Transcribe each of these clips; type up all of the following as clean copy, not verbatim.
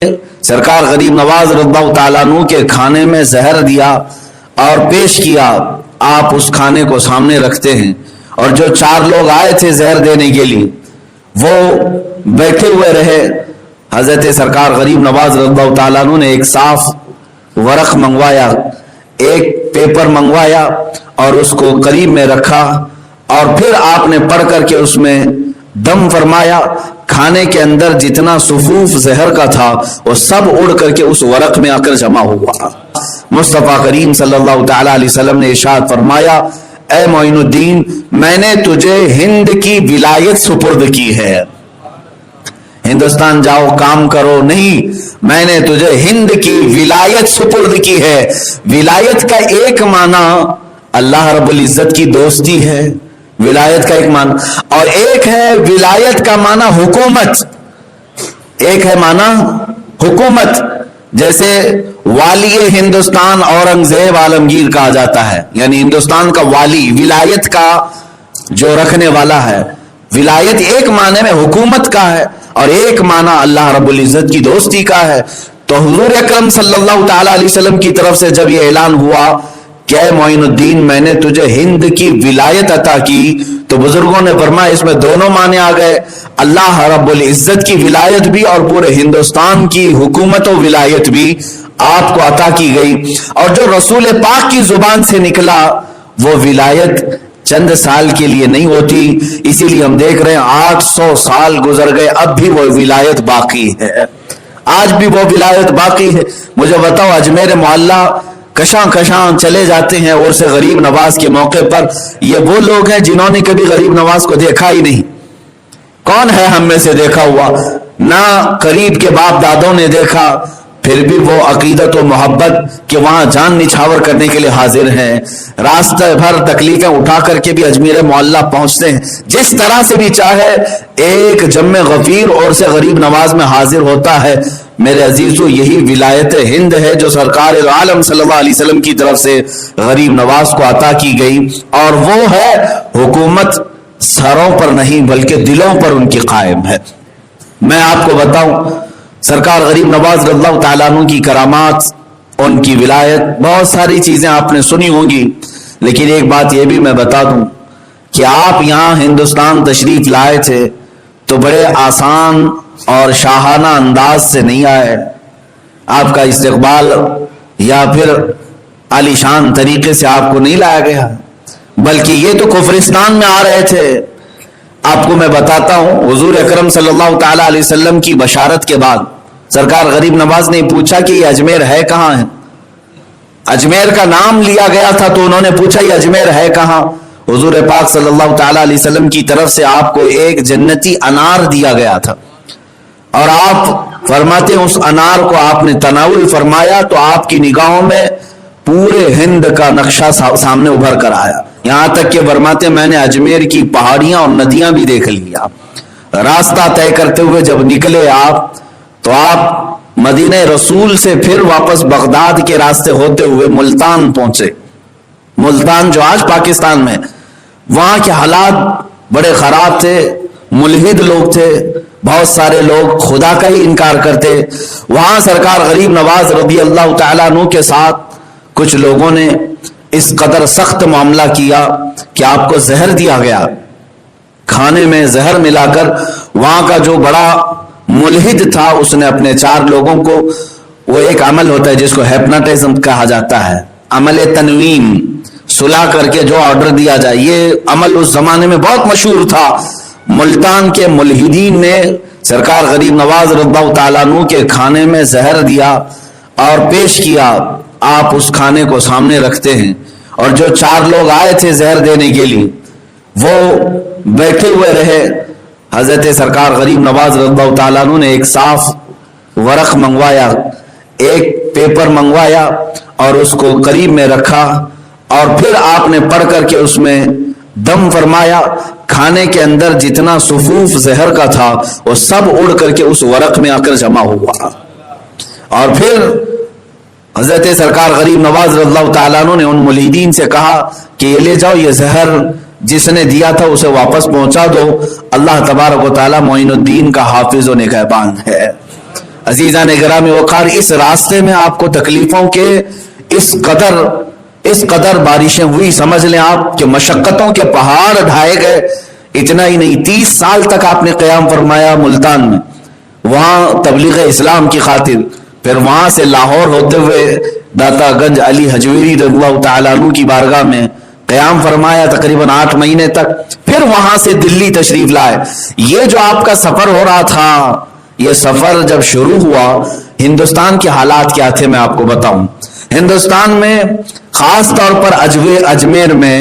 سرکار غریب نواز رضی اللہ تعالیٰ عنہ کے کھانے میں زہر دیا اور پیش کیا، آپ اس کھانے کو سامنے رکھتے ہیں اور جو 4 لوگ آئے تھے زہر دینے کے لیے وہ بیٹھے ہوئے رہے۔ حضرت سرکار غریب نواز رضی اللہ تعالیٰ عنہ نے ایک صاف ورق منگوایا، ایک پیپر منگوایا اور اس کو قریب میں رکھا اور پھر آپ نے پڑھ کر کے اس میں دم فرمایا۔ کھانے کے اندر جتنا صفوف زہر کا تھا وہ سب اڑ کر کے اس ورق میں آ کر جمع ہوا۔ مصطفیٰ کریم صلی اللہ تعالی علیہ وسلم نے ارشاد فرمایا، اے معین الدین، میں نے تجھے ہند کی ولایت سپرد کی ہے۔ ہندوستان جاؤ کام کرو نہیں، میں نے تجھے ہند کی ولایت سپرد کی ہے۔ ولایت کا ایک معنی اللہ رب العزت کی دوستی ہے، ولایت کا ایک معنی، اور ایک ہے ولایت کا معنی حکومت، ایک ہے معنی حکومت۔ جیسے والی ہندوستان اورنگزیب عالمگیر کہا جاتا ہے، یعنی ہندوستان کا والی، ولایت کا جو رکھنے والا ہے۔ ولایت ایک معنی میں حکومت کا ہے اور ایک معنی اللہ رب العزت کی دوستی کا ہے۔ تو حضور اکرم صلی اللہ تعالی علیہ وسلم کی طرف سے جب یہ اعلان ہوا کہ اے معین الدین، میں نے تجھے ہند کی ولایت عطا کی، تو بزرگوں نے فرمایا اس میں دونوں معنی آ گئے، اللہ رب العزت کی ولایت بھی اور پورے ہندوستان کی حکومت و ولایت بھی آپ کو عطا کی گئی۔ اور جو رسول پاک کی زبان سے نکلا وہ ولایت چند سال کے لیے نہیں ہوتی، اسی لیے ہم دیکھ رہے ہیں 800 سال گزر گئے، اب بھی وہ ولایت باقی ہے، آج بھی وہ ولایت باقی ہے۔ مجھے بتاؤ، اجمیر معلیٰ کشاں کشاں چلے جاتے ہیں اور سے غریب نواز کے موقع پر، یہ وہ لوگ ہیں جنہوں نے کبھی غریب نواز کو دیکھا ہی نہیں۔ کون ہے ہم میں سے دیکھا ہوا؟ نہ قریب کے باپ دادوں نے دیکھا، پھر بھی وہ عقیدت و محبت کہ وہاں جان نچھاور کرنے کے لیے حاضر ہیں، راستہ بھر تکلیفیں اٹھا کر کے بھی اجمیر معلیٰ پہنچتے ہیں، جس طرح سے بھی چاہے ایک جم غفیر اور سے غریب نواز میں حاضر ہوتا ہے۔ میرے عزیزو، یہی ولایت ہند ہے جو سرکار عالم صلی اللہ علیہ وسلم کی طرف سے غریب نواز کو عطا کی گئی، اور وہ ہے حکومت سروں پر نہیں بلکہ دلوں پر ان کی قائم ہے۔ میں آپ کو بتاؤں، سرکار غریب نواز رضی اللہ تعالیٰ عنہ کی کرامات، ان کی ولایت، بہت ساری چیزیں آپ نے سنی ہوں گی، لیکن ایک بات یہ بھی میں بتا دوں کہ آپ یہاں ہندوستان تشریف لائے تھے تو بڑے آسان اور شاہانہ انداز سے نہیں آئے، آپ کا استقبال یا پھر عالی شان طریقے سے آپ کو نہیں لایا گیا، بلکہ یہ تو کفرستان میں آ رہے تھے۔ آپ کو میں بتاتا ہوں، حضور اکرم صلی اللہ تعالی علیہ وسلم کی بشارت کے بعد سرکار غریب نواز نے پوچھا کہ یہ اجمیر ہے کہاں ہے؟ اجمیر کا نام لیا گیا تھا تو انہوں نے پوچھا یہ اجمیر ہے کہاں؟ حضور پاک صلی اللہ تعالی علیہ وسلم کی طرف سے آپ کو ایک جنتی انار دیا گیا تھا، اور آپ فرماتے ہیں اس انار کو آپ نے تناول فرمایا تو آپ کی نگاہوں میں پورے ہند کا نقشہ سامنے ابھر کر آیا، یہاں تک کہ فرماتے ہیں میں نے اجمیر کی پہاڑیاں اور ندیاں بھی دیکھ لیا۔ راستہ طے کرتے ہوئے جب نکلے آپ تو آپ مدینہ رسول سے پھر واپس بغداد کے راستے ہوتے ہوئے ملتان پہنچے۔ ملتان جو آج پاکستان میں، وہاں کے حالات بڑے خراب تھے، ملحد لوگ تھے، بہت سارے لوگ خدا کا ہی انکار کرتے۔ وہاں سرکار غریب نواز رضی اللہ تعالیٰ عنہ کے ساتھ کچھ لوگوں نے اس قدر سخت معاملہ کیا کہ آپ کو زہر دیا گیا، کھانے میں زہر ملا کر۔ وہاں کا جو بڑا ملحد تھا اس نے اپنے 4 لوگوں کو، وہ ایک عمل ہوتا ہے جس کو ہیپناٹزم کہا جاتا ہے، عمل تنویم، سلا کر کے جو آرڈر دیا جائے، یہ عمل اس زمانے میں بہت مشہور تھا۔ ملتان کے ملحدین نے سرکار غریب نواز رضی اللہ تعالیٰ عنہ کے کھانے میں زہر دیا اور پیش کیا، آپ اس کھانے کو سامنے رکھتے ہیں اور جو 4 لوگ آئے تھے زہر دینے کے لیے وہ بیٹھے ہوئے رہے۔ حضرت سرکار غریب نواز رضی اللہ تعالیٰ عنہ نے ایک صاف ورق منگوایا، ایک پیپر منگوایا اور اس کو قریب میں رکھا اور پھر آپ نے پڑھ کر کے اس میں دم فرمایا۔ کھانے کے اندر جتنا صفوف زہر کا تھا وہ سب اڑ کر کے اس ورق میں آ کر جمع ہوا، اور پھر حضرت سرکار غریب نواز رضی اللہ تعالیٰ عنہ نے ان ملحدین سے کہا کہ یہ لے جاؤ، یہ زہر جس نے دیا تھا اسے واپس پہنچا دو، اللہ تبارک و تعالیٰ معین الدین کا حافظ و نگہبان ہے۔ عزیزان گرامی وقار، اس راستے میں آپ کو تکلیفوں کے اس قدر بارشیں ہوئی، سمجھ لیں آپ کہ مشقتوں کے پہاڑ ڈھائے گئے۔ اتنا ہی نہیں، 30 سال تک آپ نے قیام فرمایا ملتان میں، وہاں تبلیغ اسلام کی خاطر، پھر وہاں سے لاہور ہوتے ہوئے داتا گنج علی حجویری رضی اللہ تعالیٰ عنہ کی بارگاہ میں قیام فرمایا تقریباً 8 مہینے تک، پھر وہاں سے دلی تشریف لائے۔ یہ جو آپ کا سفر ہو رہا تھا، یہ سفر جب شروع ہوا، ہندوستان کے حالات کیا تھے میں آپ کو بتاؤں۔ ہندوستان میں خاص طور پر اجمیر میں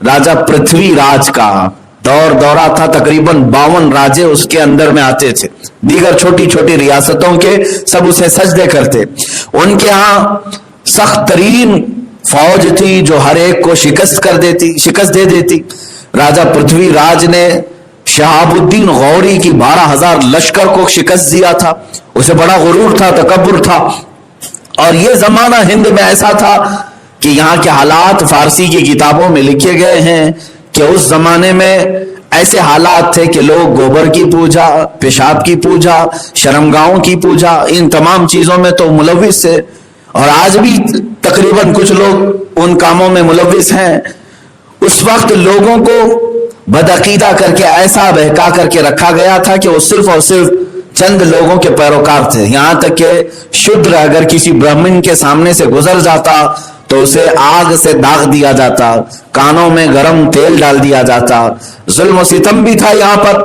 راجہ پرتھوی راج کا دورہ تھا، تقریباً 52 راجے اس کے اندر میں آتے تھے، دیگر چھوٹی چھوٹی ریاستوں کے سب اسے سجدے کرتے۔ ان کے ہاں سخت ترین فوج تھی جو ہر ایک کو شکست دے دیتی۔ راجہ پرتھوی راج نے شہاب الدین غوری کی 12,000 لشکر کو شکست دیا تھا، اسے بڑا غرور تھا، تکبر تھا۔ اور یہ زمانہ ہند میں ایسا تھا کہ یہاں کے حالات فارسی کی کتابوں میں لکھے گئے ہیں کہ اس زمانے میں ایسے حالات تھے کہ لوگ گوبر کی پوجا، پیشاب کی پوجا، شرمگاہوں کی پوجا، ان تمام چیزوں میں تو ملوث تھے، اور آج بھی تقریباً کچھ لوگ ان کاموں میں ملوث ہیں۔ اس وقت لوگوں کو بدعقیدہ کر کے ایسا بہکا کر کے رکھا گیا تھا کہ وہ صرف اور صرف چند لوگوں کے پیروکار تھے، یہاں تک کہ شودر اگر کسی برہمن کے سامنے سے گزر جاتا تو اسے آگ سے داغ دیا جاتا، کانوں میں گرم تیل ڈال دیا جاتا، ظلم و ستم بھی تھا یہاں پر۔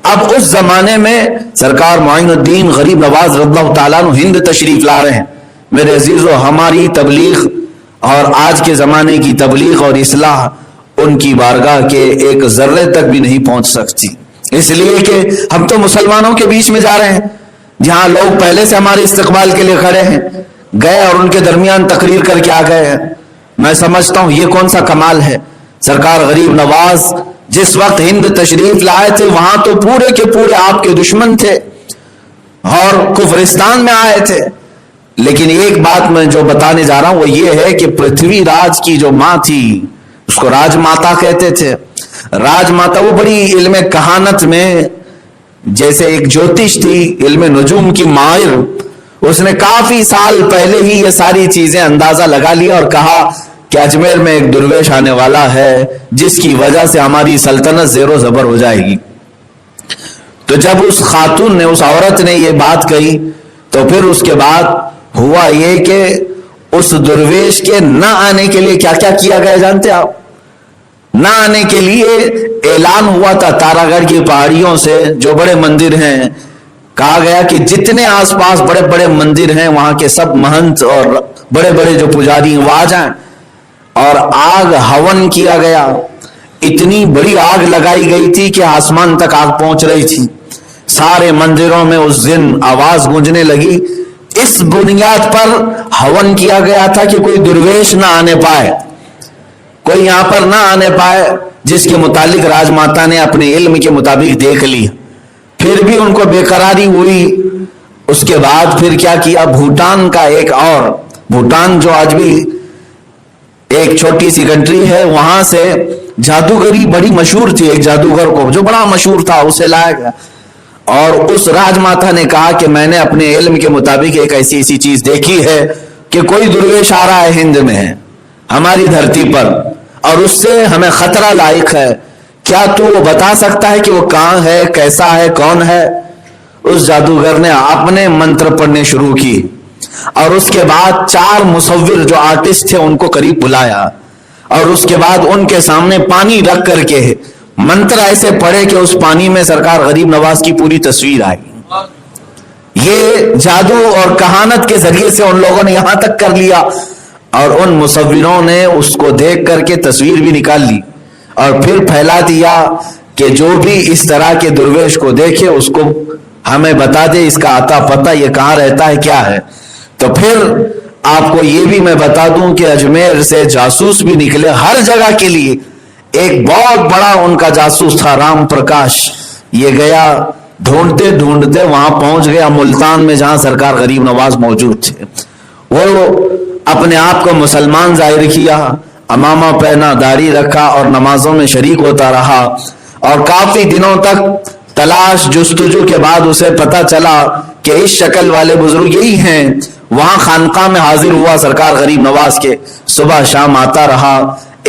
اب اس زمانے میں سرکار معین الدین غریب نواز رضی اللہ تعالیٰ عنہ ہند تشریف لا رہے ہیں۔ میرے عزیزو، ہماری تبلیغ اور آج کے زمانے کی تبلیغ اور اصلاح ان کی بارگاہ کے ایک ذرے تک بھی نہیں پہنچ سکتی، اس لیے کہ ہم تو مسلمانوں کے بیچ میں جا رہے ہیں، جہاں لوگ پہلے سے ہمارے استقبال کے لیے کھڑے ہیں، گئے اور ان کے درمیان تقریر کر کے آ گئے ہیں۔ میں سمجھتا ہوں یہ کون سا کمال ہے۔ سرکار غریب نواز جس وقت ہند تشریف لائے تھے، وہاں تو پورے کے پورے آپ کے دشمن تھے اور کفرستان میں آئے تھے، لیکن ایک بات میں جو بتانے جا رہا ہوں وہ یہ ہے کہ پرتھوی راج کی جو ماں تھی، اس کو راج ماتا کہتے تھے۔ راج ماتا وہ بڑی علم کہانت میں جیسے ایک جوتش تھی، علم نجوم کی ماہر، اس نے کافی سال پہلے ہی یہ ساری چیزیں اندازہ لگا لیا اور کہا کہ اجمیر میں ایک درویش آنے والا ہے جس کی وجہ سے ہماری سلطنت زیر و زبر ہو جائے گی۔ تو جب اس خاتون نے، اس عورت نے یہ بات کہی تو پھر اس کے بعد ہوا یہ کہ اس درویش کے نہ آنے کے لیے کیا کیا کیا گیا جانتے آپ؟ نہ آنے کے لیے اعلان ہوا تھا تارا گڑھ کی پہاڑیوں سے، جو بڑے مندر ہیں، کہا گیا کہ جتنے آس پاس بڑے بڑے مندر ہیں وہاں کے سب مہنت اور بڑے بڑے جو پجاری ہیں وہ آ جائیں، اور آگ ہون کیا گیا۔ اتنی بڑی آگ لگائی گئی تھی کہ آسمان تک آگ پہنچ رہی تھی، سارے مندروں میں اس دن آواز گونجنے لگی۔ اس بنیاد پر ہون کیا گیا تھا کہ کوئی درویش نہ آنے پائے، کوئی یہاں پر نہ آنے پائے، جس کے متعلق راج ماتا نے اپنے علم کے مطابق دیکھ لی۔ پھر بھی ان کو بے قراری ہوئی۔ اس کے بعد پھر کیا کیا، بھوٹان کا ایک اور، بھوٹان جو آج بھی ایک چھوٹی سی کنٹری ہے، وہاں سے جادوگری بڑی مشہور تھی، ایک جادوگر کو جو بڑا مشہور تھا اسے لایا گیا، اور اس راج ماتا نے کہا کہ میں نے اپنے علم کے مطابق ایک ایسی چیز دیکھی ہے کہ کوئی درویش آ رہا ہے ہند میں ہے، ہماری دھرتی پر، اور اس سے ہمیں خطرہ لاحق ہے، کیا تو وہ بتا سکتا ہے کہ وہ کہاں ہے، کیسا ہے، کون ہے؟ اس جادوگر نے اپنے منتر پڑھنے شروع کی، اور اس کے بعد 4 مصور جو آرٹسٹ تھے ان کو قریب بلایا، اور اس کے بعد ان کے سامنے پانی رکھ کر کے منتر ایسے پڑھے کہ اس پانی میں سرکار غریب نواز کی پوری تصویر آئی۔ یہ جادو اور کہانت کے ذریعے سے ان لوگوں نے یہاں تک کر لیا، اور ان مصوروں نے اس کو دیکھ کر کے تصویر بھی نکال لی اور پھر پھیلا دیا کہ جو بھی اس طرح کے درویش کو دیکھے اس کو ہمیں بتا دے، اس کا آتا پتہ، یہ کہاں رہتا ہے، کیا ہے۔ تو پھر آپ کو یہ بھی میں بتا دوں کہ اجمیر سے جاسوس بھی نکلے ہر جگہ کے لیے۔ ایک بہت بڑا ان کا جاسوس تھا رام پرکاش، یہ گیا ڈھونڈتے ڈھونڈتے وہاں پہنچ گیا ملتان میں جہاں سرکار غریب نواز موجود تھے۔ وہ اپنے آپ کو مسلمان ظاہر کیا، امامہ پہنا، داڑھی رکھا اور نمازوں میں شریک ہوتا رہا، اور کافی دنوں تک تلاش جستجو کے بعد اسے پتہ چلا کہ اس شکل والے بزرگ یہی ہیں. وہاں خانقاہ میں حاضر ہوا سرکار غریب نواز کے, صبح شام آتا رہا.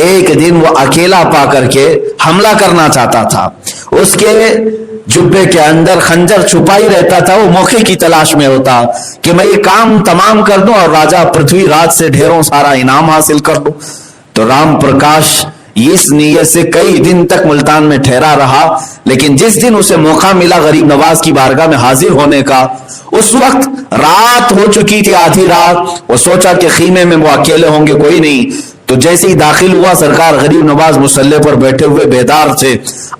ایک دن وہ اکیلا پا کر کے حملہ کرنا چاہتا تھا. اس کے جبے کے اندر خنجر چھپا ہی رہتا تھا. وہ موقع کی تلاش میں ہوتا کہ میں یہ کام تمام کر دوں اور راجا پرتھوی راج سے ڈھیروں سارا انعام حاصل کر لوں. تو رام پرکاش اس نیت سے کئی دن تک ملتان میں ٹھہرا رہا. لیکن جس دن اسے موقع ملا غریب نواز کی بارگاہ میں حاضر ہونے کا, اس وقت رات ہو چکی تھی, آدھی رات. وہ سوچا کہ خیمے میں وہ اکیلے ہوں گے, کوئی نہیں. تو جیسے ہی داخل ہوا سرکار غریب نواز مسلح پر بیٹھے ہوئے بیدار تھے.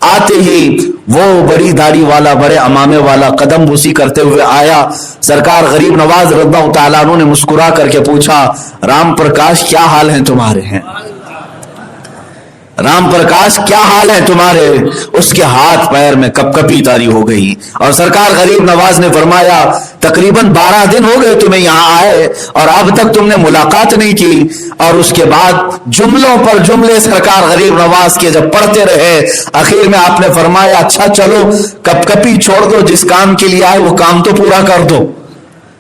آتے ہی وہ بڑی داڑھی والا, بڑے امامے والا قدم بوسی کرتے ہوئے آیا. سرکار غریب نواز رضی اللہ تعالیٰ عنہ نے مسکرا کر کے پوچھا, رام پرکاش کیا حال ہیں تمہارے ہیں؟ رام پرکاش کیا حال ہے تمہارے؟ اس کے ہاتھ پیر میں کپ کپی طاری ہو گئی. اور سرکار غریب نواز نے فرمایا, تقریباً 12 دن ہو گئے تمہیں یہاں آئے اور اب تک تم نے ملاقات نہیں کی. اور اس کے بعد جملوں پر جملے سرکار غریب نواز کے جب پڑھتے رہے, آخر میں آپ نے فرمایا, اچھا چلو کپ کپی چھوڑ دو, جس کام کے لیے آئے وہ کام تو پورا کر دو.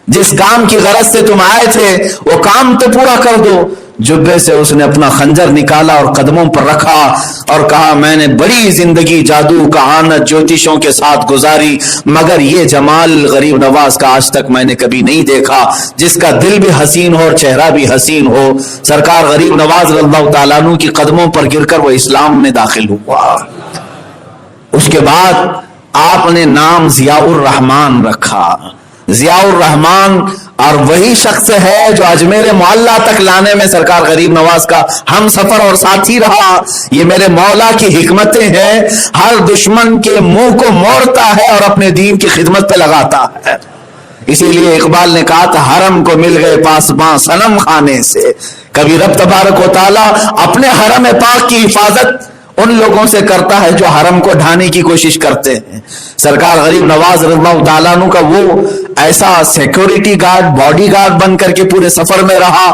جس کام کی غرض سے تم آئے تھے وہ کام تو پورا کر دو. جبے سے اس نے اپنا خنجر نکالا اور قدموں پر رکھا اور کہا, میں نے بڑی زندگی جادو کہانت جوتشوں کے ساتھ گزاری, مگر یہ جمال غریب نواز کا آج تک میں نے کبھی نہیں دیکھا, جس کا دل بھی حسین ہو اور چہرہ بھی حسین ہو. سرکار غریب نواز رضی اللہ تعالیٰ عنہ کی قدموں پر گر کر وہ اسلام میں داخل ہوا. اس کے بعد آپ نے نام ضیاء الرحمن رکھا. ضیاء الرحمن اور وہی شخص ہے جو اجمیر معلیٰ تک لانے میں سرکار غریب نواز کا ہم سفر اور ساتھی رہا. یہ میرے مولا کی حکمتیں ہیں, ہر دشمن کے منہ کو موڑتا ہے اور اپنے دین کی خدمت پہ لگاتا ہے. اسی لیے اقبال نے کہا تھا, حرم کو مل گئے پاسباں صنم خانے سے. کبھی رب تبارک و تعالیٰ اپنے حرم پاک کی حفاظت ان لوگوں سے کرتا ہے جو حرم کو ڈھانے کی کوشش کرتے ہیں. سرکار غریب نواز رضی اللہ تعالیٰ عنہ کا وہ ایسا سیکورٹی گارڈ, باڈی گارڈ بن کر کے پورے سفر میں رہا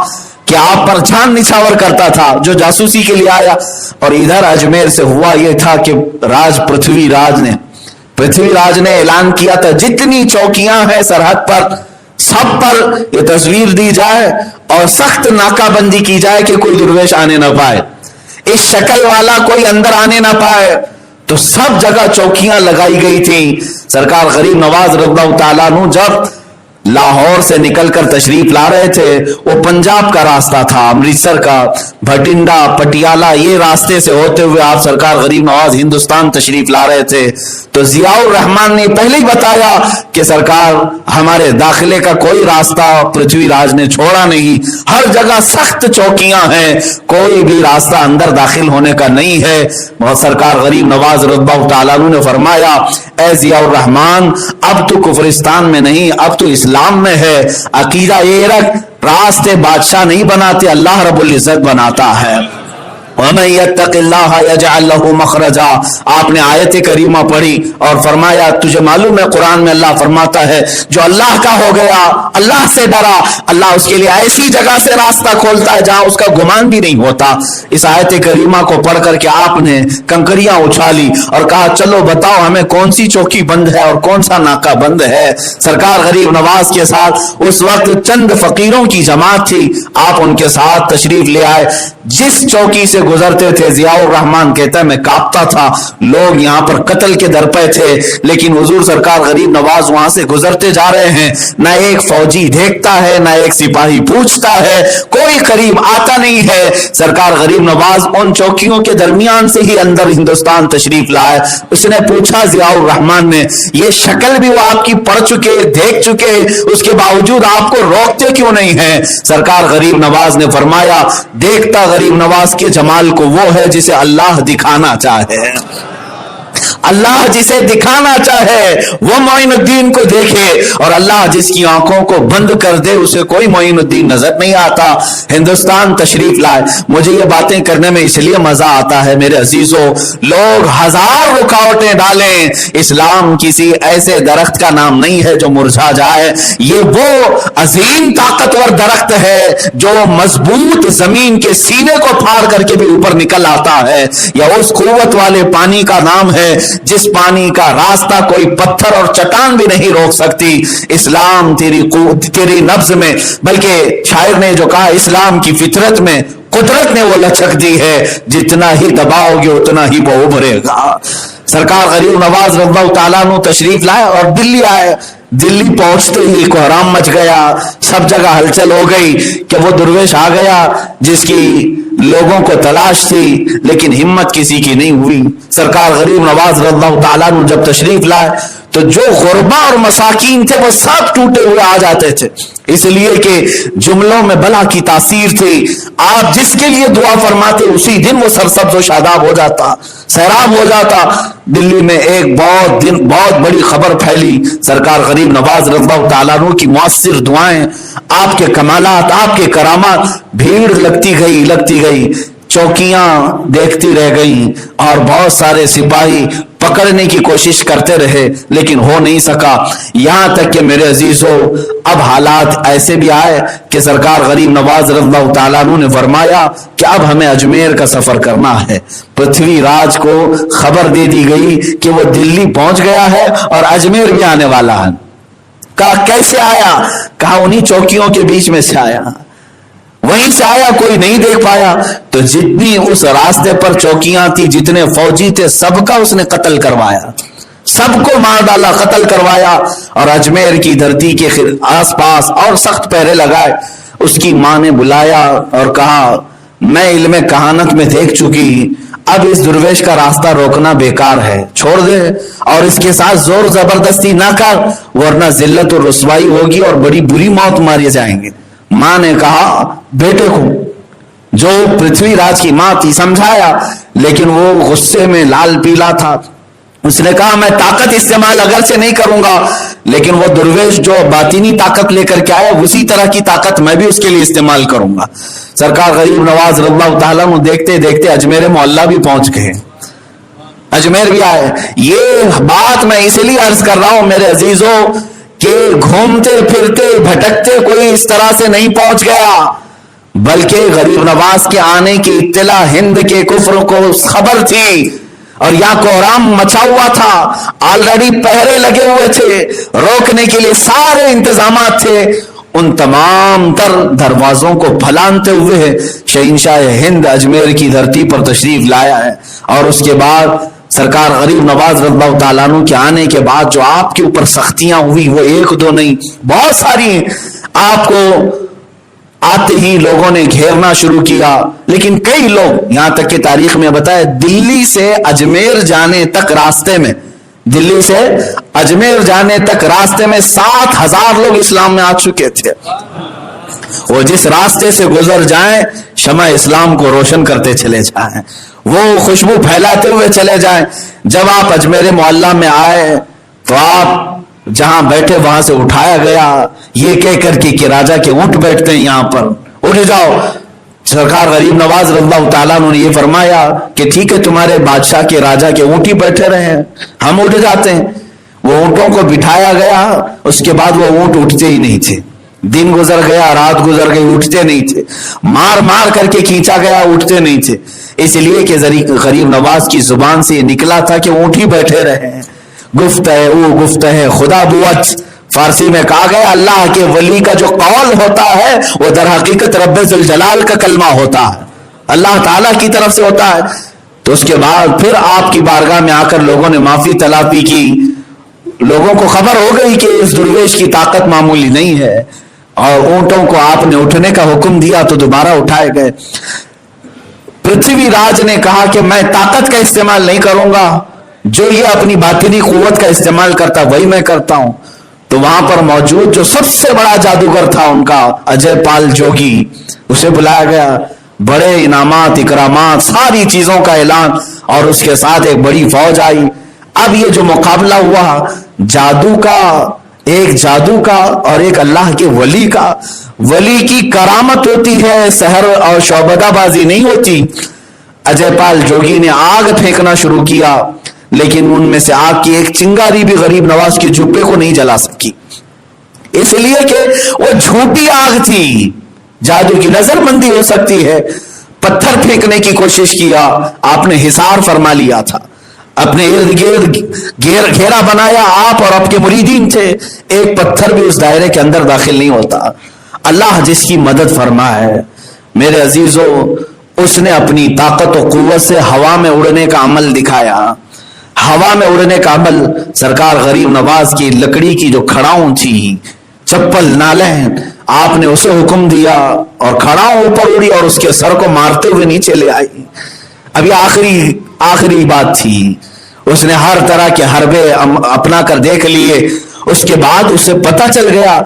کہ آپ پر جان نچھاور کرتا تھا جو جاسوسی کے لیے آیا. اور ادھر اجمیر سے ہوا یہ تھا کہ راج پرتھوی راج نے اعلان کیا تھا, جتنی چوکیاں ہیں سرحد پر سب پر یہ تصویر دی جائے اور سخت ناکہ بندی کی جائے کہ کوئی درویش آنے نہ پائے, اس شکل والا کوئی اندر آنے نہ پائے. تو سب جگہ چوکیاں لگائی گئی تھیں. سرکار غریب نواز رضی اللہ تعالیٰ عنہ جب لاہور سے نکل کر تشریف لا رہے تھے, وہ پنجاب کا راستہ تھا, امرتسر کا, بھٹنڈا, پٹیالہ, یہ راستے سے ہوتے ہوئے آپ سرکار غریب نواز ہندوستان تشریف لا رہے تھے. تو ضیاء الرحمن نے پہلے ہی بتایا کہ سرکار ہمارے داخلے کا کوئی راستہ پرتھوی راج نے چھوڑا نہیں, ہر جگہ سخت چوکیاں ہیں, کوئی بھی راستہ اندر داخل ہونے کا نہیں ہے. اور سرکار غریب نواز رضی اللہ تعالیٰ عنہ نے فرمایا, اے ضیاء الرحمن, اب تو کفرستان میں نہیں, اب تو اسلام میں ہے. عقیدہ یہ رکھ, راستے بادشاہ نہیں بناتے, اللہ رب العزت بناتا ہے. وَمَن يَتَّقِ اللَّهَ يَجْعَل لَّهُ مَخْرَجًا. آپ نے آیت کریمہ پڑھی اور فرمایا, تجھے معلوم ہے قرآن میں اللہ فرماتا ہے جو اللہ کا ہو گیا, اللہ سے ڈرا, اللہ اس کے لیے ایسی جگہ سے راستہ کھولتا ہے جہاں اس کا گمان بھی نہیں ہوتا. اس آیت کریمہ کو پڑھ کر کے آپ نے کنکریاں اچھالی اور کہا, چلو بتاؤ ہمیں کون سی چوکی بند ہے اور کون سا ناکہ بند ہے. سرکار غریب نواز کے ساتھ اس وقت چند فقیروں کی جماعت تھی, آپ ان کے ساتھ تشریف لے آئے. جس چوکی سے گزرتے تھے ضیاء الرحمن کہتا ہے میں کانپتا تھا, لوگ یہاں پر قتل کے در پہ تھے, لیکن حضور سرکار غریب نواز وہاں سے گزرتے جا رہے ہیں, نہ ایک فوجی دیکھتا ہے, نہ ایک سپاہی پوچھتا ہے, کوئی قریب آتا نہیں ہے. سرکار غریب نواز ان چوکیوں کے درمیان سے ہی اندر ہندوستان تشریف لائے. اس نے پوچھا ضیاء الرحمن نے, یہ شکل بھی وہ آپ کی پڑھ چکے, دیکھ چکے, اس کے باوجود آپ کو روکتے کیوں نہیں ہیں؟ سرکار غریب نواز نے فرمایا, دیکھتا غریب نواز کے جمال کو وہ ہے جسے اللہ دکھانا چاہے. اللہ جسے دکھانا چاہے وہ معین الدین کو دیکھے, اور اللہ جس کی آنکھوں کو بند کر دے اسے کوئی معین الدین نظر نہیں آتا. ہندوستان تشریف لائے. مجھے یہ باتیں کرنے میں اس لیے مزہ آتا ہے میرے عزیزوں, لوگ ہزار رکاوٹیں ڈالیں, اسلام کسی ایسے درخت کا نام نہیں ہے جو مرجھا جائے. یہ وہ عظیم طاقتور درخت ہے جو مضبوط زمین کے سینے کو پھاڑ کر کے بھی اوپر نکل آتا ہے, یا اس قوت والے پانی کا نام ہے جس پانی کا راستہ کوئی پتھر اور چٹان بھی نہیں روک سکتی، اسلام تیری نبض میں، بلکہ شاعر نے جو کہا اسلام کی فطرت میں قدرت نے وہ لچک دی ہے، جتنا ہی دباؤ گے اتنا ہی وہ ابھرے گا۔ سرکار غریب نواز رضی اللہ تعالیٰ عنہ تشریف لائے اور دلی آئے۔ دلی پہنچتے ہی کوہرام مچ گیا، سب جگہ ہلچل ہو گئی کہ وہ درویش آ گیا جس کی لوگوں کو تلاش تھی، لیکن ہمت کسی کی نہیں ہوئی۔ سرکار غریب نواز رضی اللہ تعالیٰ عنہ جب تشریف لائے تو جو غربا اور مساکین تھے وہ سب ٹوٹے ہوئے آ جاتے تھے، اس لیے کہ جملوں میں بلا کی تاثیر تھی۔ آپ جس کے لیے دعا فرماتے اسی دن وہ سرسبز و شاداب ہو جاتا، سیراب ہو جاتا۔ دلی میں ایک بہت بڑی خبر پھیلی، سرکار غریب نواز رضی اللہ تعالیٰ عنہ کی مؤثر دعائیں، آپ کے کمالات، آپ کے کرامات، بھیڑ لگتی گئی، چوکیاں دیکھتی رہ گئیں اور بہت سارے سپاہی پکڑنے کی کوشش کرتے رہے لیکن ہو نہیں سکا، یہاں تک کہ میرے عزیزو اب حالات ایسے بھی آئے کہ سرکار غریب نواز رضی اللہ تعالیٰ عنہ نے فرمایا کہ اب ہمیں اجمیر کا سفر کرنا ہے۔ پرتھوی راج کو خبر دے دی گئی کہ وہ دلی پہنچ گیا ہے اور اجمیر بھی آنے والا ہے۔ کہا کیسے آیا؟ کہا انہی چوکیوں کے بیچ میں سے آیا، وہیں سے آیا، کوئی نہیں دیکھ پایا۔ تو جتنی اس راستے پر چوکیاں تھی، جتنے فوجی تھے، سب کا اس نے قتل کروایا، سب کو مار ڈالا، قتل کروایا، اور اجمیر کی دھرتی کے آس پاس اور سخت پہرے لگائے۔ اس کی ماں نے بلایا اور کہا میں علم کہانت میں دیکھ چکی، اب اس درویش کا راستہ روکنا بیکار ہے، چھوڑ دے اور اس کے ساتھ زور زبردستی نہ کر، ورنہ ذلت اور رسوائی ہوگی اور بڑی بری موت مارے جائیں گے۔ ماں نے کہا بیٹے کو، جو پرتھوی راج کی ماں تھی، سمجھایا، لیکن وہ غصے میں لال پیلا تھا۔ اس نے کہا میں طاقت استعمال اگر سے نہیں کروں گا، لیکن وہ درویش جو باطنی طاقت لے کر کے آیا اسی طرح کی طاقت میں بھی اس کے لیے استعمال کروں گا۔ سرکار غریب نواز رضی اللہ تعالیٰ عنہ دیکھتے دیکھتے اجمیر معلیٰ بھی پہنچ گئے، اجمیر بھی آئے۔ یہ بات میں اس لیے عرض کر رہا ہوں میرے عزیزوں کہ گھومتے پھرتے بھٹکتے کوئی اس طرح سے نہیں پہنچ گیا، بلکہ غریب نواز کے آنے کی اطلاع ہند کے کفر کو خبر تھی، اور یہاں کوہرام مچا ہوا تھا، آلریڈی پہرے لگے ہوئے تھے، روکنے کے لیے سارے انتظامات تھے۔ ان تمام تر دروازوں کو پھلانتے ہوئے شہنشاہ ہند اجمیر کی دھرتی پر تشریف لایا ہے، اور اس کے بعد سرکار غریب نواز رضی اللہ تعالیٰ عنہ کے آنے کے بعد جو آپ کے اوپر سختیاں ہوئی وہ ایک دو نہیں، بہت ساری ہیں۔ آپ کو آتے ہی لوگوں نے گھیرنا شروع کیا، لیکن کئی لوگ، یہاں تک کہ تاریخ میں بتایا دلی سے اجمیر جانے تک راستے میں، دلی سے اجمیر جانے تک راستے میں 7,000 لوگ اسلام میں آ چکے تھے۔ وہ جس راستے سے گزر جائیں شمع اسلام کو روشن کرتے چلے جائیں، وہ خوشبو پھیلاتے ہوئے چلے جائیں۔ جب آپ اجمیر معلیٰ میں آئے تو آپ جہاں بیٹھے وہاں سے اٹھایا گیا، یہ کہہ کر کہ راجا کے اونٹ بیٹھتے ہیں یہاں پر، اٹھ جاؤ۔ سرکار غریب نواز رضی اللہ تعالیٰ نے یہ فرمایا کہ ٹھیک ہے تمہارے بادشاہ کے راجا کے اونٹ ہی بیٹھے رہے، ہم اٹھ جاتے ہیں۔ وہ اونٹوں کو بٹھایا گیا، اس کے بعد وہ اونٹ اٹھتے ہی نہیں تھے، دن گزر گیا، رات گزر گئی، اٹھتے نہیں تھے، مار مار کر کے کھینچا گیا، اٹھتے نہیں تھے، اس لیے کہ غریب نواز کی زبان سے یہ نکلا تھا کہ اونٹ ہی بیٹھے رہے ہیں۔ گفت ہے او گفت ہے خدا بوت، فارسی میں کہا گیا اللہ کے ولی کا جو قول ہوتا ہے وہ در حقیقت رب ذوالجلال کا کلمہ ہوتا ہے، اللہ تعالیٰ کی طرف سے ہوتا ہے۔ تو اس کے بعد پھر آپ کی بارگاہ میں آ کر لوگوں نے معافی طلبی کی، لوگوں کو خبر ہو گئی کہ اس درویش کی طاقت معمولی نہیں ہے، اور اونٹوں کو آپ نے اٹھنے کا حکم دیا تو دوبارہ اٹھائے گئے۔ پرتھوی راج نے کہا کہ میں طاقت کا استعمال نہیں کروں گا، جو یہ اپنی باطنی قوت کا استعمال کرتا وہی میں کرتا ہوں۔ تو وہاں پر موجود جو سب سے بڑا جادوگر تھا ان کا اجے پال جوگی، اسے بلایا گیا، بڑے انعامات اکرامات ساری چیزوں کا اعلان، اور اس کے ساتھ ایک بڑی فوج آئی۔ اب یہ جو مقابلہ ہوا جادو کا اور ایک اللہ کے ولی کا، ولی کی کرامت ہوتی ہے، سحر اور شعبدہ بازی نہیں ہوتی۔ اجے پال جوگی نے آگ پھینکنا شروع کیا، لیکن ان میں سے آگ کی ایک چنگاری بھی غریب نواز کے جبے کو نہیں جلا سکی، اس لیے کہ وہ جھوٹی آگ تھی، جادو کی نظر بندی ہو سکتی ہے۔ پتھر پھینکنے کی کوشش کیا، آپ نے حصار فرما لیا تھا، اپنے ارد گرد گھیرا بنایا، آپ اور آپ کے مریدین تھے، ایک پتھر بھی اس دائرے کے اندر داخل نہیں ہوتا۔ اللہ جس کی مدد فرمائے میرے عزیزو، اس نے اپنی طاقت و قوت سے ہوا میں اڑنے کا عمل دکھایا۔ ہوا میں اڑنے کا عمل، سرکار غریب نواز کی لکڑی کی جو کھڑاؤں تھی، چپل نالین، آپ نے اسے حکم دیا اور کھڑاؤں اوپر اڑی اور اس کے سر کو مارتے ہوئے نیچے لے آئی۔ ابھی آخری بات تھی، اس نے ہر طرح کے حربے اپنا کر دیکھ لیے۔ اس کے بعد اسے پتہ چل گیا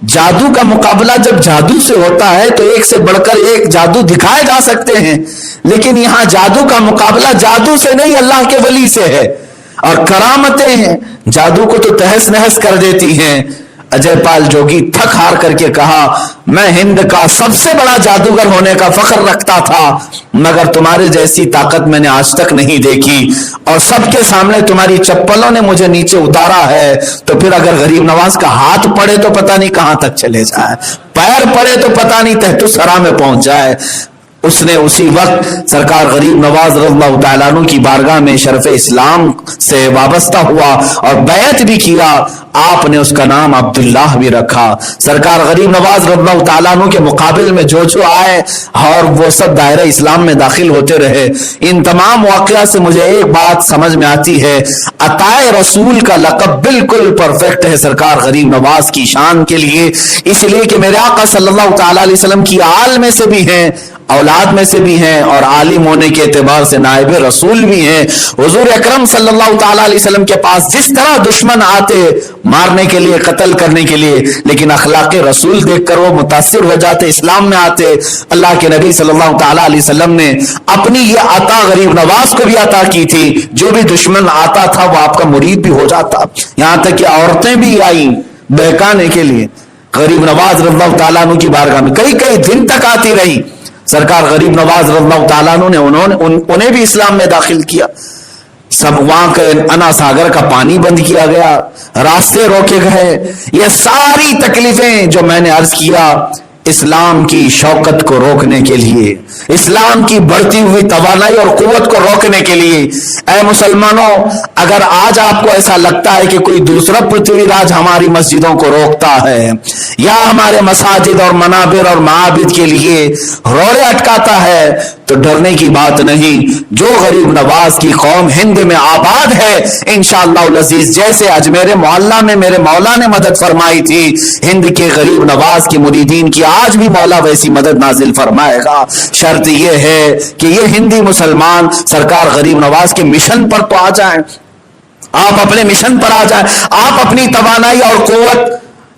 جادو کا مقابلہ جب جادو سے ہوتا ہے تو ایک سے بڑھ کر ایک جادو دکھائے جا سکتے ہیں، لیکن یہاں جادو کا مقابلہ جادو سے نہیں، اللہ کے ولی سے ہے، اور کرامتیں ہیں جادو کو تو تہس نہس کر دیتی ہیں۔ اجے پال جوگی تھک ہار کر کے کہا، میں ہند کا سب سے بڑا جادوگر ہونے کا فخر رکھتا تھا، مگر تمہارے جیسی طاقت میں نے آج تک نہیں دیکھی، اور سب کے سامنے تمہاری چپلوں نے مجھے نیچے اتارا ہے، تو پھر اگر غریب نواز کا ہاتھ پڑے تو پتہ نہیں کہاں تک چلے جائے، پیر پڑے تو پتہ نہیں تحت الثری میں پہنچ جائے۔ اس نے اسی وقت سرکار غریب نواز رضی اللہ تعالیٰ عنہ کی بارگاہ میں شرف اسلام سے وابستہ ہوا اور بیعت بھی کیا۔ آپ نے اس کا نام عبداللہ بھی رکھا۔ سرکار غریب نواز رضی اللہ تعالیٰ عنہ کے مقابل میں جو آئے اور وہ سب دائرہ اسلام میں داخل ہوتے رہے۔ ان تمام واقعات سے مجھے ایک بات سمجھ میں آتی ہے، عطائے رسول کا لقب بالکل پرفیکٹ ہے سرکار غریب نواز کی شان کے لیے، اس لیے کہ میرے آقا صلی اللہ تعالیٰ علیہ وسلم کی آل میں سے بھی ہیں، اولاد میں سے بھی ہیں، اور عالم ہونے کے اعتبار سے نائب رسول بھی ہیں۔ حضور اکرم صلی اللہ تعالیٰ علیہ وسلم کے پاس جس طرح دشمن آتے مارنے کے لیے، قتل کرنے کے لیے، لیکن اخلاق رسول دیکھ کر وہ متاثر ہو جاتے، اسلام میں آتے۔ اللہ کے نبی صلی اللہ تعالیٰ علیہ وسلم نے اپنی یہ عطا غریب نواز کو بھی عطا کی تھی، جو بھی دشمن آتا تھا وہ آپ کا مرید بھی ہو جاتا، یہاں تک کہ عورتیں بھی آئیں بہکانے کے لیے غریب نواز رضی اللہ تعالیٰ عنہ کی بارگاہ میں، کئی دن تک آتی رہی۔ سرکار غریب نواز رضی اللہ تعالیٰ عنہ نے انہیں بھی اسلام میں داخل کیا۔ سب وہاں کے انا ساگر کا پانی بند کیا گیا، راستے روکے گئے۔ یہ ساری تکلیفیں جو میں نے عرض کیا، اسلام کی شوکت کو روکنے کے لیے، اسلام کی بڑھتی ہوئی توانائی اور قوت کو روکنے کے لیے۔ اے مسلمانوں، اگر آج آپ کو ایسا لگتا ہے کہ کوئی دوسرا پرتھوی راج ہماری مسجدوں کو روکتا ہے یا ہمارے مساجد اور منابر اور معابد کے لیے روڑے اٹکاتا ہے، تو ڈرنے کی بات نہیں۔ جو غریب نواز کی قوم ہند میں آباد ہے، انشاءاللہ العزیز، جیسے اجمیر معلیٰ میں میرے مولا نے مدد فرمائی تھی، ہند کے غریب نواز کی مریدین کی آج بھی مولا ویسی مدد نازل فرمائے گا۔ شرط یہ ہے کہ یہ ہندی مسلمان سرکار غریب نواز کے مشن پر تو آ جائیں، آپ اپنے مشن پر آ جائیں، آپ اپنی توانائی اور قوت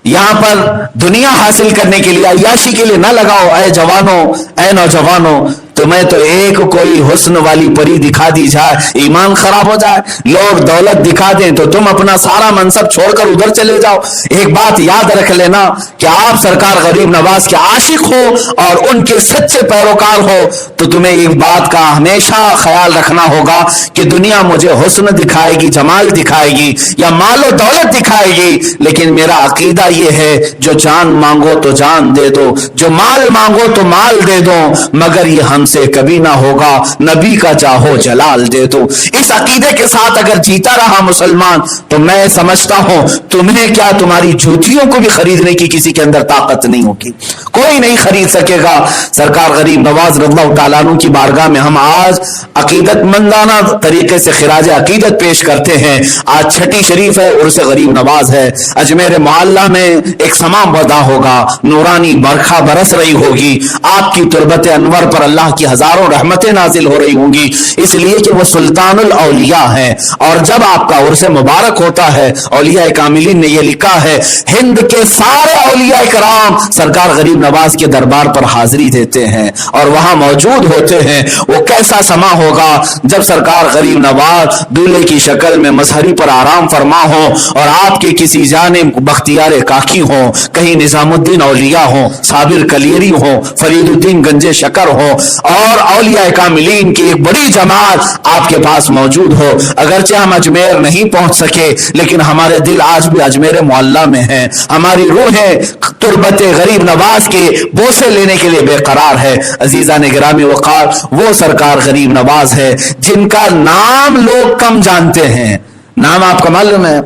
یہاں پر دنیا حاصل کرنے کے لیے، عیاشی کے لیے نہ لگاؤ۔ اے جوانوں، اے نوجوانوں، تمہیں تو ایک کوئی حسن والی پری دکھا دی جائے، ایمان خراب ہو جائے، لوگ دولت دکھا دیں تو تم اپنا سارا منصب چھوڑ کر ادھر چلے جاؤ۔ ایک بات یاد رکھ لینا کہ آپ سرکار غریب نواز کے عاشق ہو اور ان کے سچے پیروکار ہو تو تمہیں ایک بات کا ہمیشہ خیال رکھنا ہوگا کہ دنیا مجھے حسن دکھائے گی، جمال دکھائے گی یا مال و دولت دکھائے گی، لیکن میرا عقیدہ یہ ہے جو جان مانگو تو جان دے دو، جو مال مانگو تو مال دے دو، مگر یہ ہم سے کبھی نہ ہوگا نبی کا جاہو جلال دے دو۔ اس عقیدے کے ساتھ اگر جیتا رہا مسلمان تو میں سمجھتا ہوں تمہیں کیا، تمہاری جوتیوں کو بھی خریدنے کی کسی کے اندر طاقت نہیں ہوگی، کوئی نہیں خرید سکے گا۔ سرکار غریب نواز رضی اللہ تعالیٰ عنہ کی بارگاہ میں ہم آج عقیدت مندانہ طریقے سے خراج عقیدت پیش کرتے ہیں۔ آج چھٹی شریف ہے، عرس غریب نواز ہے، اجمیر معلیٰ میں ایک سما بدا ہوگا، نورانی برکھا برس رہی ہوگی، آپ کی تربت انور پر اللہ کی ہزاروں رحمتیں نازل ہو رہی ہوں گی، اس لیے کہ وہ سلطان الاولیاء ہے۔ اور جب آپ کا عرس مبارک ہوتا ہے، اولیاء کاملین نے یہ لکھا ہے، ہند کے سارے اولیاء کرام سرکار غریب نواز کے دربار پر حاضری دیتے ہیں اور وہاں موجود ہوتے ہیں۔ وہ کیسا سما ہوگا جب سرکار غریب نواز دولہے کی شکل میں مظہری پر آرام فرما ہو اور آپ کے کسی جانب بختیار کاکی ہو، کہیں نظام الدین اولیاء ہو، صابر کلیری ہو، فرید الدین گنج شکر ہو، اور اولیاء کاملین کی ایک بڑی جماعت آپ کے پاس موجود ہو. اگرچہ ہم اجمیر نہیں پہنچ سکے لیکن ہمارے دل آج بھی اجمیر معلیٰ میں ہیں. ہماری روحیں تربت غریب نواز کے بوسے لینے کے لیے بے قرار ہے. عزیزان گرامی وقار، وہ سرکار غریب نواز ہے جن کا نام لوگ کم جانتے ہیں. نام آپ کا معلوم ہے؟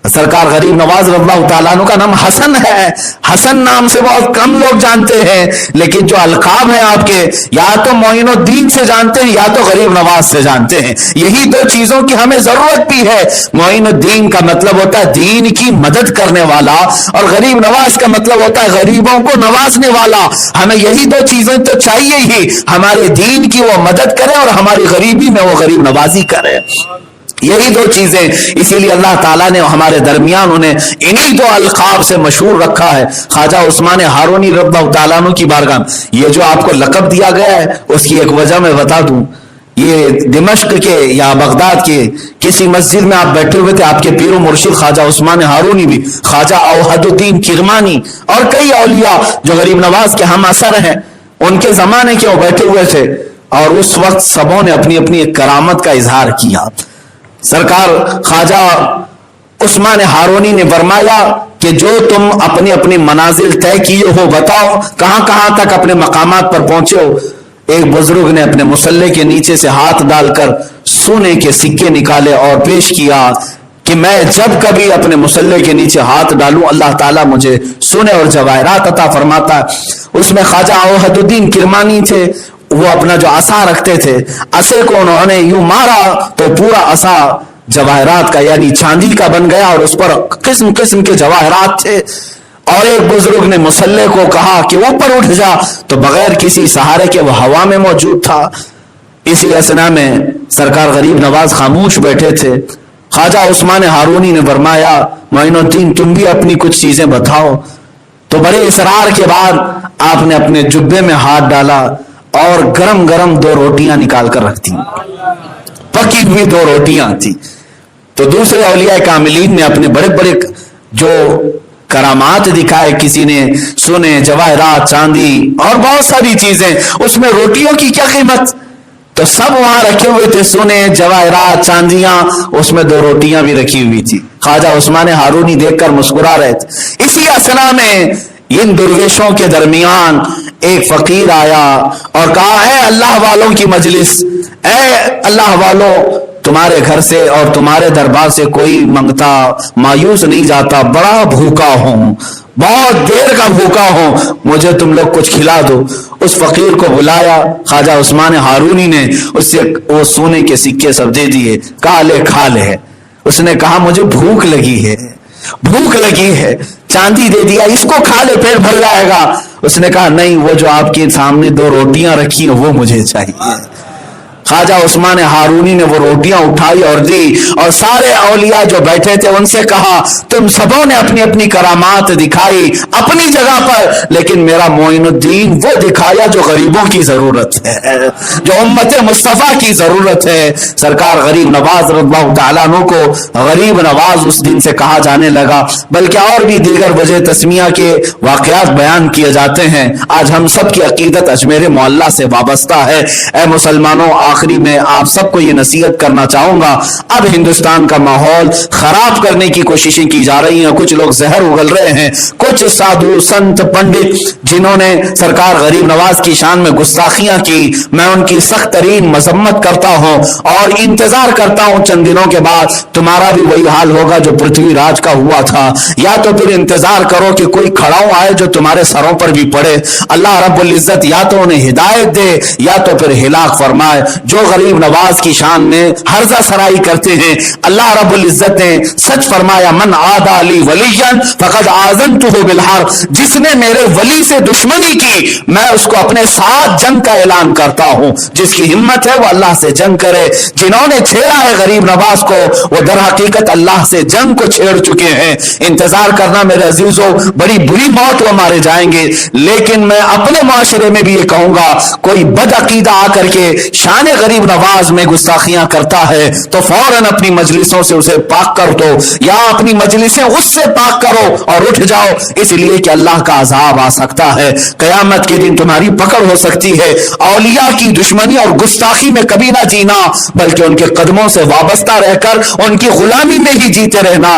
سرکار غریب نواز رضی اللہ تعالیٰ عنہ کا نام حسن ہے. حسن نام سے بہت کم لوگ جانتے ہیں، لیکن جو القاب ہیں آپ کے، یا تو معین الدین سے جانتے ہیں یا تو غریب نواز سے جانتے ہیں. یہی دو چیزوں کی ہمیں ضرورت بھی ہے. معین الدین کا مطلب ہوتا ہے دین کی مدد کرنے والا، اور غریب نواز کا مطلب ہوتا ہے غریبوں کو نوازنے والا. ہمیں یہی دو چیزیں تو چاہیے ہی، ہمارے دین کی وہ مدد کرے اور ہماری غریبی میں وہ غریب نوازی کرے. یہی دو چیزیں، اسی لیے اللہ تعالیٰ نے ہمارے درمیان انہیں انہی دو القاب سے مشہور رکھا ہے. خواجہ عثمان ہارونی رضی اللہ تعالیٰ عنہ کی بارگاہ یہ جو آپ کو لقب دیا گیا ہے اس کی ایک وجہ میں بتا دوں. یہ دمشق کے یا بغداد کے کسی مسجد میں آپ بیٹھے ہوئے تھے. آپ کے پیر و مرشد خواجہ عثمان ہارونی بھی، خواجہ اوحد الدین کرمانی اور کئی اولیاء جو غریب نواز کے ہم اثر ہیں، ان کے زمانے کے وہ بیٹھے ہوئے تھے، اور اس وقت سبوں نے اپنی اپنی ایک کرامت کا اظہار کیا. سرکار خواجہ عثمان ہارونی نے فرمایا کہ جو تم اپنی اپنی منازل طے کیے ہو بتاؤ، کہاں کہاں تک اپنے مقامات پر پہنچے ہو. ایک بزرگ نے اپنے مصلے کے نیچے سے ہاتھ ڈال کر سونے کے سکے نکالے اور پیش کیا کہ میں جب کبھی اپنے مصلے کے نیچے ہاتھ ڈالوں اللہ تعالیٰ مجھے سونے اور جواہرات عطا فرماتا ہے. اس میں خواجہ اوحد الدین کرمانی تھے. وہ اپنا جو عصا رکھتے تھے، عصے کو انہوں نے یوں مارا تو پورا عصا جواہرات کا یعنی چاندی کا بن گیا، اور اس پر قسم قسم کے جواہرات تھے. اور ایک بزرگ نے مصلے کو کہا کہ اوپر اٹھ جا، تو بغیر کسی سہارے کے وہ ہوا میں موجود تھا. اسی اثنا میں سرکار غریب نواز خاموش بیٹھے تھے. خواجہ عثمان ہارونی نے فرمایا معین الدین تم بھی اپنی کچھ چیزیں بتاؤ. تو بڑے اصرار کے بعد آپ نے اپنے جبے میں ہاتھ ڈالا اور گرم گرم 2 روٹیاں نکال کر رکھ دی. پکی ہوئی 2 روٹیاں تھی. تو دوسرے اولیاء کاملین نے اپنے بڑے بڑے جو کرامات دکھائے، کسی نے سونے، جواہرات، چاندی اور بہت ساری چیزیں. اس میں روٹیوں کی کیا قیمت؟ تو سب وہاں رکھے ہوئے تھے، سونے، جواہرات، چاندیاں، اس میں 2 روٹیاں بھی رکھی ہوئی تھی. خواجہ عثمان ہارونی دیکھ کر مسکرا رہے تھے. اسی اثنا میں ان درویشوں کے درمیان ایک فقیر آیا اور کہا اے اللہ والوں کی مجلس، اے اللہ والوں، تمہارے گھر سے اور تمہارے دربار سے کوئی منگتا مایوس نہیں جاتا. بڑا بھوکا ہوں، بہت دیر کا بھوکا ہوں، مجھے تم لوگ کچھ کھلا دو. اس فقیر کو بلایا. خواجہ عثمان ہارونی نے اس سے وہ سونے کے سکے سب دے دیے. کہا لے کھا لے. اس نے کہا مجھے بھوک لگی ہے، بھوک لگی ہے. چاندی دے دیا، اس کو کھا لے پیٹ بھر جائے گا. اس نے کہا نہیں، وہ جو آپ کے سامنے 2 روٹیاں رکھی ہیں وہ مجھے چاہیے. خواجہ عثمان ہارونی نے وہ روٹیاں اٹھائی اور دی، اور سارے اولیاء جو بیٹھے تھے ان سے کہا تم سبوں نے اپنی اپنی کرامات دکھائی اپنی جگہ پر، لیکن میرا معین الدین وہ دکھایا جو غریبوں کی ضرورت ہے، جو امت مصطفیٰ کی ضرورت ہے. سرکار غریب نواز رضی اللہ تعالیٰ عنہ کو غریب نواز اس دن سے کہا جانے لگا. بلکہ اور بھی دیگر وجہ تسمیہ کے واقعات بیان کیے جاتے ہیں. آج ہم سب کی عقیدت اجمیر معلیٰ سے وابستہ ہے. اے مسلمانوں، آخری میں آپ سب کو یہ نصیحت کرنا چاہوں گا، اب ہندوستان کا ماحول خراب کرنے کی کوششیں کی جا رہی ہیں. کچھ لوگ زہر اگل رہے ہیں، کچھ سادھو سنت پنڈت جنہوں نے سرکار غریب نواز کی شان میں گستاخیاں کی، میں ان کی سخت ترین مذمت کرتا ہوں اور انتظار کرتا ہوں چند دنوں کے بعد تمہارا بھی وہی حال ہوگا جو پرتھوی راج کا ہوا تھا. یا تو پھر انتظار کرو کہ کوئی کھڑاؤں آئے جو تمہارے سروں پر بھی پڑے. اللہ رب العزت یا تو انہیں ہدایت دے یا تو پھر ہلاک فرمائے. جو غریب نواز کی شان میں ہرزہ سرائی کرتے ہیں، اللہ رب العزت نے سچ فرمایا من عادى لي وليا فقد آذنته بالحرب. جس نے میرے ولی سے دشمنی کی میں اس کو اپنے ساتھ جنگ کا اعلان کرتا ہوں. جس کی ہمت ہے وہ اللہ سے جنگ کرے. جنہوں نے چھیڑا ہے غریب نواز کو وہ در حقیقت اللہ سے جنگ کو چھیڑ چکے ہیں. انتظار کرنا میرے عزیزوں، بڑی بری موت وہ مارے جائیں گے. لیکن میں اپنے معاشرے میں بھی یہ کہوں گا، کوئی بد عقیدہ آ کر کے شان غریب نواز میں گستاخیاں کرتا ہے تو فوراً اپنی مجلسوں سے اسے پاک کر دو، یا اپنی مجلسیں اس سے پاک کرو اور اٹھ جاؤ، اس لیے کہ اللہ کا عذاب آ سکتا ہے، قیامت کے دن تمہاری پکڑ ہو سکتی ہے۔ اولیاء کی دشمنی اور گستاخی میں کبھی نہ جینا، بلکہ ان کے قدموں سے وابستہ رہ کر ان کی غلامی میں ہی جیتے رہنا۔